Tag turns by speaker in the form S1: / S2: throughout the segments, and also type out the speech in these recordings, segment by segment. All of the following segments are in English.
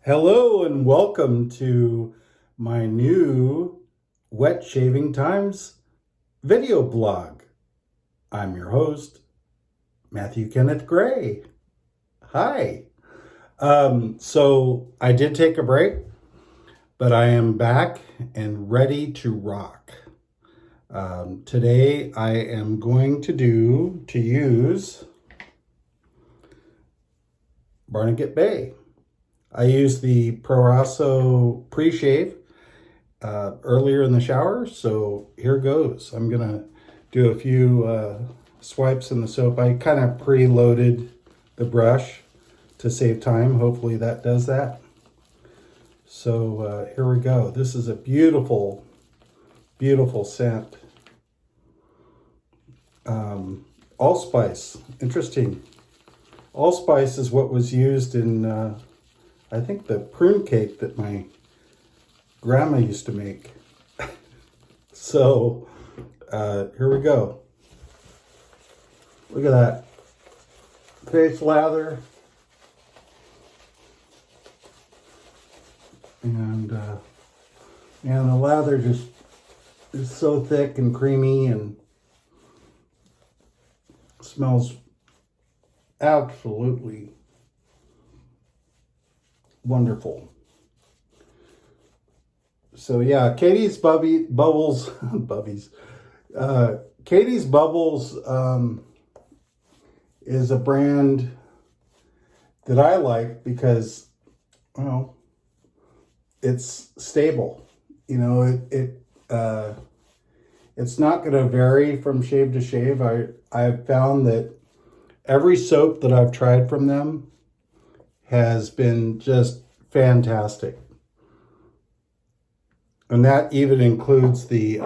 S1: Hello and welcome to my new Wet Shaving Times video blog. I'm your host, Matthew Kenneth Gray. Hi. So I did take a break, but I am back and ready to rock. Today I am going to use Barnegat Bay. I used the Proraso pre-shave earlier in the shower, so here goes. I'm gonna do a few swipes in the soap. I kind of pre-loaded the brush to save time. Hopefully that does that. So here we go. This is a beautiful, beautiful scent. Allspice, interesting. Allspice is what was used in I think the prune cake that my grandma used to make. So here we go. Look at that face lather. And the lather just is so thick and creamy and smells absolutely wonderful. So yeah, Catie's Bubbles, Bubbies. Catie's Bubbles is a brand that I like because, well, it's stable. You know, it's not going to vary from shave to shave. I've found that every soap that I've tried from them has been just fantastic. And that even includes the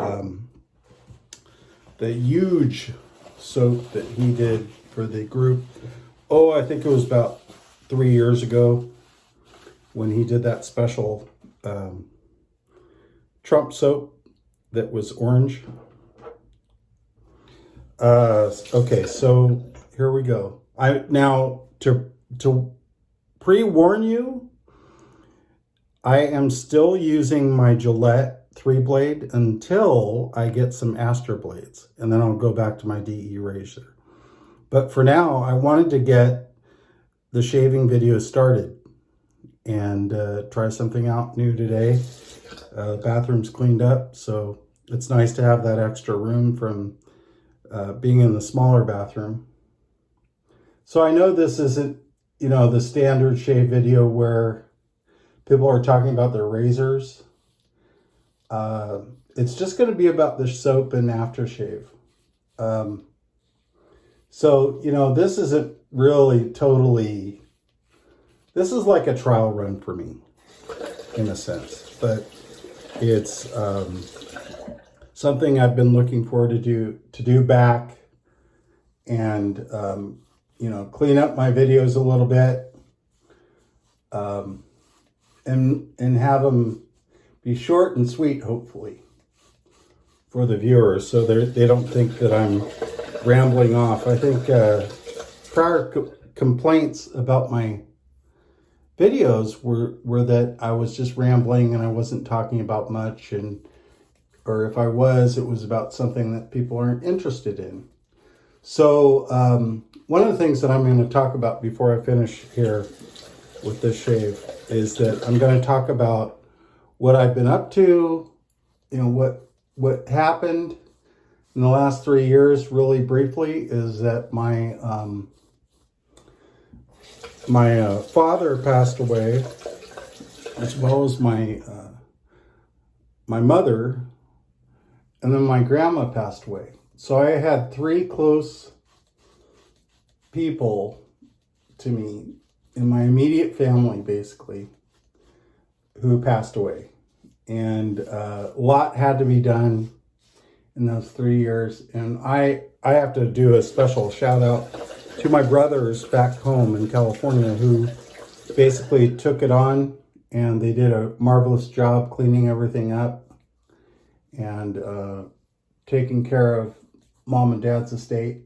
S1: huge soap that he did for the group. Oh, I think it was about 3 years ago when he did that special Trump soap that was orange. Okay, so here we go. Now to pre-warn you, I am still using my Gillette 3-blade until I get some Astra blades, and then I'll go back to my DE razor. But for now, I wanted to get the shaving video started and try something out new today. The bathroom's cleaned up, so it's nice to have that extra room from being in the smaller bathroom. So I know this isn't, you know, the standard shave video where people are talking about their razors. It's just going to be about the soap and aftershave. So, you know, this isn't really totally, this is like a trial run for me in a sense, but it's something I've been looking forward to do back and, you know, clean up my videos a little bit, and have them be short and sweet, hopefully, for the viewers, so they don't think that I'm rambling off. I think prior complaints about my videos were that I was just rambling and I wasn't talking about much, or if I was, it was about something that people aren't interested in. So one of the things that I'm going to talk about before I finish here with this shave is that I'm going to talk about what I've been up to, you know, what happened in the last 3 years. Really briefly, is that my father passed away, as well as my mother, and then my grandma passed away. So I had 3 close people to me in my immediate family, basically, who passed away. And a lot had to be done in those 3 years. And I have to do a special shout out to my brothers back home in California who basically took it on, and they did a marvelous job cleaning everything up and taking care of mom and dad's estate.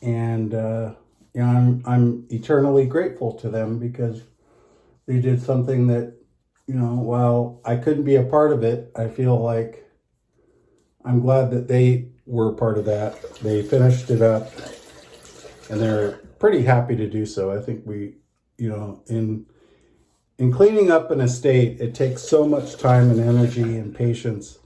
S1: And you know, I'm eternally grateful to them because they did something that, you know, while I couldn't be a part of it, I feel like I'm glad that they were part of that. They finished it up and they're pretty happy to do so. I think we, you know, in cleaning up an estate, it takes so much time and energy and patience,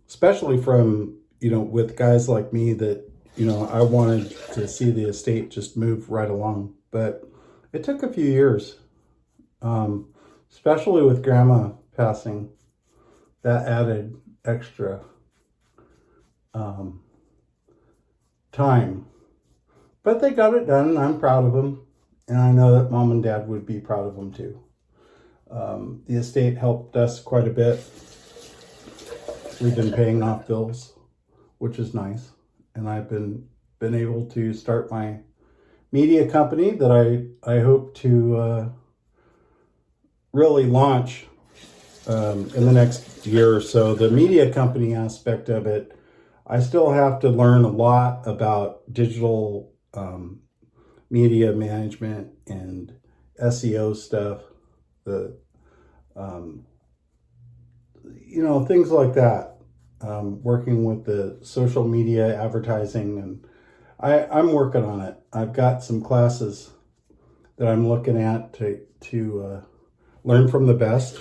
S1: especially from, you know, with guys like me that, you know, I wanted to see the estate just move right along. But it took a few years, especially with Grandma passing. That added extra time. But they got it done, and I'm proud of them. And I know that Mom and Dad would be proud of them too. The estate helped us quite a bit. We've been paying off bills, which is nice. And I've been able to start my media company that I hope to really launch in the next year or so. The media company aspect of it, I still have to learn a lot about digital media management and SEO stuff, the you know, things like that. Working with the social media advertising, and I'm working on it. I've got some classes that I'm looking at to learn from the best.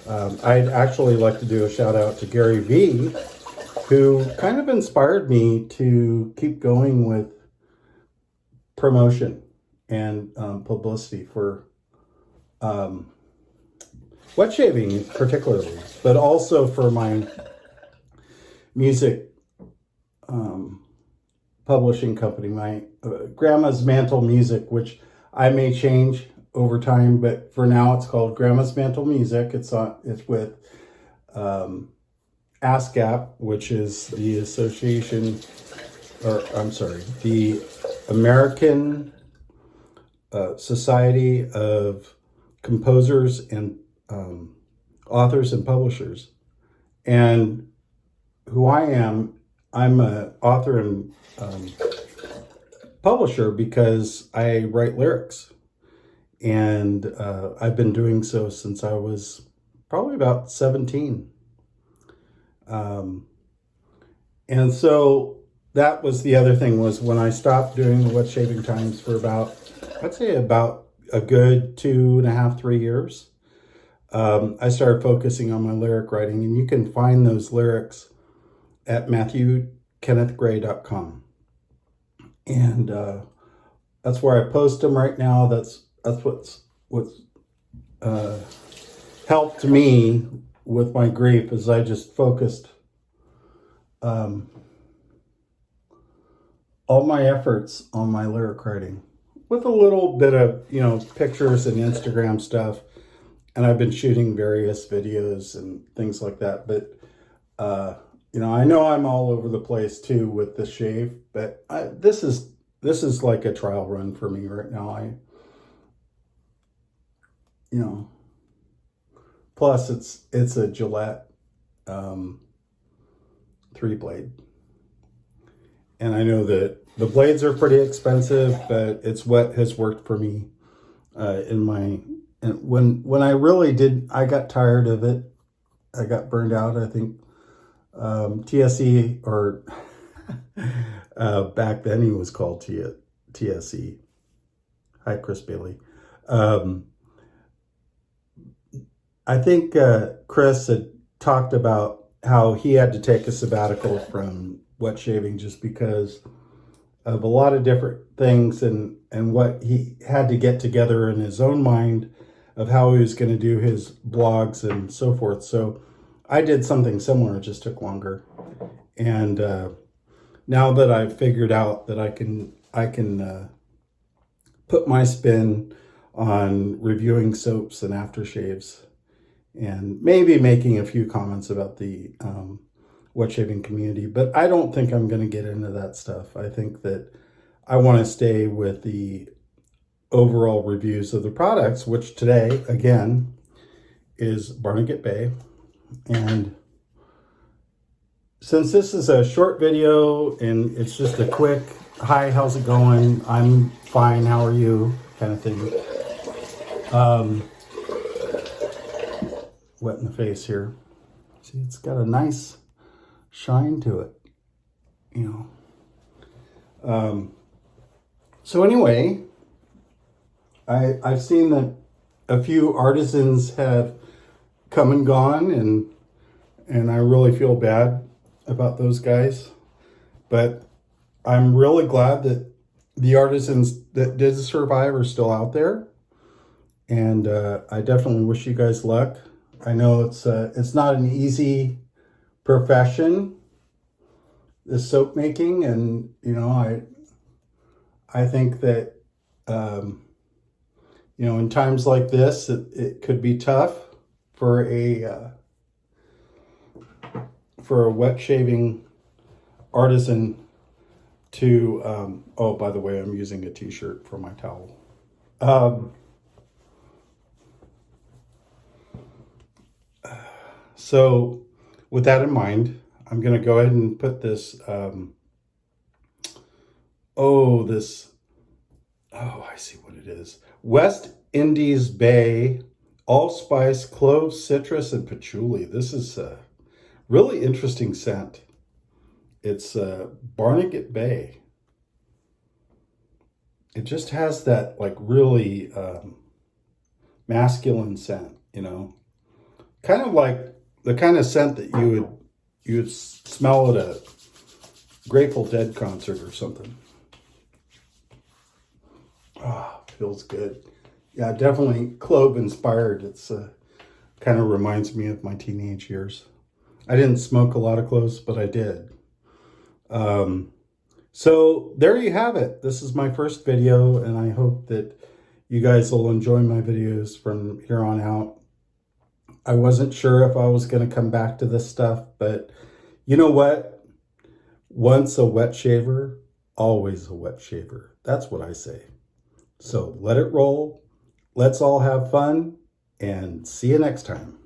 S1: I'd actually like to do a shout out to Gary V, who kind of inspired me to keep going with promotion and publicity for wet shaving particularly, but also for my music publishing company, my Grandma's Mantle Music, which I may change over time, but for now it's called Grandma's Mantle Music. It's with ASCAP, which is the association, or I'm sorry, the American Society of Composers and Authors and Publishers. And who I am, I'm an author and publisher because I write lyrics. And I've been doing so since I was probably about 17. And so that was the other thing, was when I stopped doing the wet shaving times for about, I'd say about a good 2.5, 3 years. I started focusing on my lyric writing, and you can find those lyrics at MatthewKennethGray.com. And that's where I post them right now. That's what's helped me with my grief, is I just focused all my efforts on my lyric writing, with a little bit of, you know, pictures and Instagram stuff. And I've been shooting various videos and things like that. But, you know I'm all over the place too with the shave, but this is like a trial run for me right now. Plus it's a Gillette 3-blade. And I know that the blades are pretty expensive, but it's what has worked for me and when I really did, I got tired of it. I got burned out. I think TSE, or back then he was called TSE. Hi, Chris Bailey. I think Chris had talked about how he had to take a sabbatical from wet shaving just because of a lot of different things and what he had to get together in his own mind of how he was going to do his blogs and so forth. So I did something similar. It just took longer. And now that I've figured out that I can put my spin on reviewing soaps and aftershaves, and maybe making a few comments about the wet shaving community, but I don't think I'm going to get into that stuff. I think that I want to stay with the overall reviews of the products, which today, again, is Barnegat Bay. And since this is a short video and it's just a quick, hi, how's it going? I'm fine, how are you? Kind of thing. wet in the face here. See, it's got a nice shine to it, you know. So anyway, I've seen that a few artisans have come and gone, and I really feel bad about those guys. But I'm really glad that the artisans that did survive are still out there. And I definitely wish you guys luck. I know it's not an easy profession, this soap making, and you know, I think that you know, in times like this, it could be tough for a wet shaving artisan to oh, by the way, I'm using a t-shirt for my towel. So with that in mind, I'm going to go ahead and put this, oh, I see what it is. West Indies Bay, allspice, clove, citrus, and patchouli. This is a really interesting scent. It's Barnegat Bay. It just has that like really masculine scent, you know, kind of like the kind of scent that you would smell at a Grateful Dead concert or something. Ah, feels good. Yeah, definitely clove inspired. It's kind of reminds me of my teenage years. I didn't smoke a lot of cloves, but I did. So there you have it. This is my first video, and I hope that you guys will enjoy my videos from here on out. I wasn't sure if I was going to come back to this stuff, but you know what? Once a wet shaver, always a wet shaver. That's what I say. So let it roll. Let's all have fun, and see you next time.